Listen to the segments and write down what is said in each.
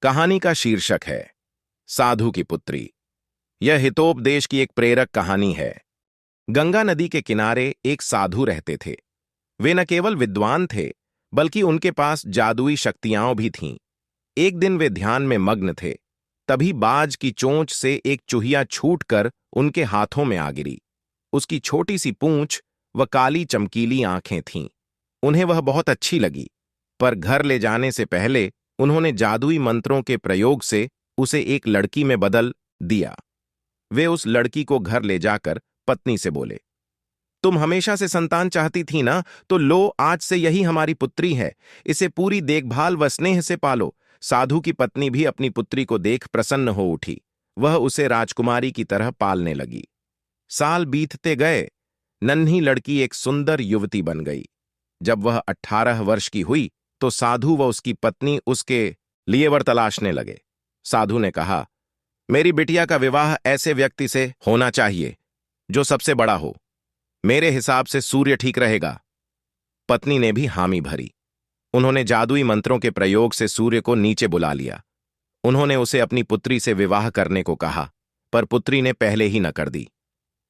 कहानी का शीर्षक है साधु की पुत्री। यह हितोपदेश की एक प्रेरक कहानी है। गंगा नदी के किनारे एक साधु रहते थे। वे न केवल विद्वान थे, बल्कि उनके पास जादुई शक्तियां भी थीं। एक दिन वे ध्यान में मग्न थे, तभी बाज की चोंच से एक चूहिया छूटकर उनके हाथों में आ गिरी। उसकी छोटी सी पूंछ व काली चमकीली आंखें थीं। उन्हें वह बहुत अच्छी लगी, पर घर ले जाने से पहले उन्होंने जादुई मंत्रों के प्रयोग से उसे एक लड़की में बदल दिया। वे उस लड़की को घर ले जाकर पत्नी से बोले, तुम हमेशा से संतान चाहती थी ना, तो लो, आज से यही हमारी पुत्री है। इसे पूरी देखभाल व स्नेह से पालो। साधु की पत्नी भी अपनी पुत्री को देख प्रसन्न हो उठी। वह उसे राजकुमारी की तरह पालने लगी। साल बीतते गए। नन्ही लड़की एक सुंदर युवती बन गई। जब वह 18 वर्ष की हुई तो साधु व उसकी पत्नी उसके लिए वर तलाशने लगे। साधु ने कहा, मेरी बिटिया का विवाह ऐसे व्यक्ति से होना चाहिए जो सबसे बड़ा हो। मेरे हिसाब से सूर्य ठीक रहेगा। पत्नी ने भी हामी भरी। उन्होंने जादुई मंत्रों के प्रयोग से सूर्य को नीचे बुला लिया। उन्होंने उसे अपनी पुत्री से विवाह करने को कहा, पर पुत्री ने पहले ही न कर दी।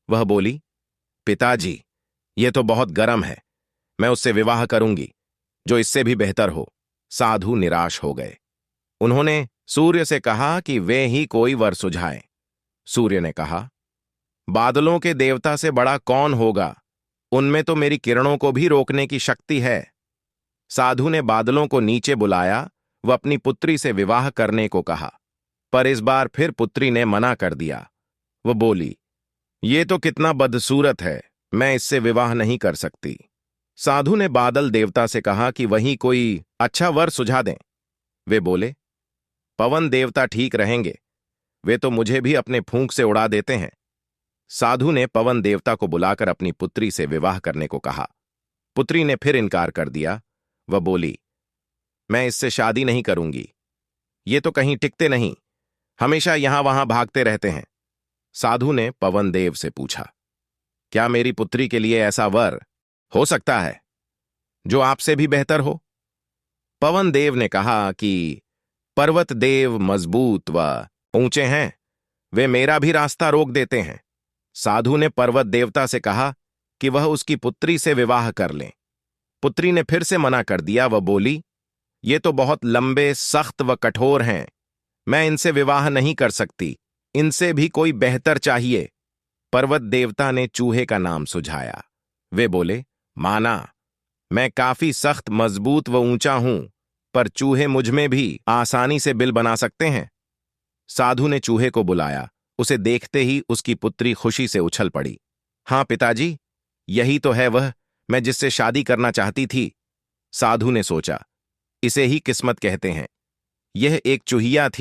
वह बोली, पिताजी, यह तो बहुत गर्म है। मैं उससे विवाह करूंगी जो इससे भी बेहतर हो। साधु निराश हो गए। उन्होंने सूर्य से कहा कि वे ही कोई वर सुझाएं। सूर्य ने कहा, बादलों के देवता से बड़ा कौन होगा? उनमें तो मेरी किरणों को भी रोकने की शक्ति है। साधु ने बादलों को नीचे बुलाया व अपनी पुत्री से विवाह करने को कहा, पर इस बार फिर पुत्री ने मना कर दिया। वह बोली, ये तो कितना बदसूरत है, मैं इससे विवाह नहीं कर सकती। साधु ने बादल देवता से कहा कि वहीं कोई अच्छा वर सुझा दें। वे बोले, पवन देवता ठीक रहेंगे, वे तो मुझे भी अपने फूंक से उड़ा देते हैं। साधु ने पवन देवता को बुलाकर अपनी पुत्री से विवाह करने को कहा। पुत्री ने फिर इनकार कर दिया। वह बोली, मैं इससे शादी नहीं करूंगी। ये तो कहीं टिकते नहीं, हमेशा यहां वहां भागते रहते हैं। साधु ने पवन देव से पूछा, क्या मेरी पुत्री के लिए ऐसा वर हो सकता है जो आपसे भी बेहतर हो? पवन देव ने कहा कि पर्वत देव मजबूत व ऊंचे हैं, वे मेरा भी रास्ता रोक देते हैं। साधु ने पर्वत देवता से कहा कि वह उसकी पुत्री से विवाह कर लें। पुत्री ने फिर से मना कर दिया। वह बोली, ये तो बहुत लंबे, सख्त व कठोर हैं, मैं इनसे विवाह नहीं कर सकती। इनसे भी कोई बेहतर चाहिए। पर्वत देवता ने चूहे का नाम सुझाया। वे बोले, माना, मैं काफी सख्त, मजबूत व ऊंचा हूं, पर चूहे मुझ में भी आसानी से बिल बना सकते हैं। साधु ने चूहे को बुलाया। उसे देखते ही उसकी पुत्री खुशी से उछल पड़ी। हाँ पिताजी, यही तो है वह मैं जिससे शादी करना चाहती थी। साधु ने सोचा, इसे ही किस्मत कहते हैं। यह एक चूहिया थी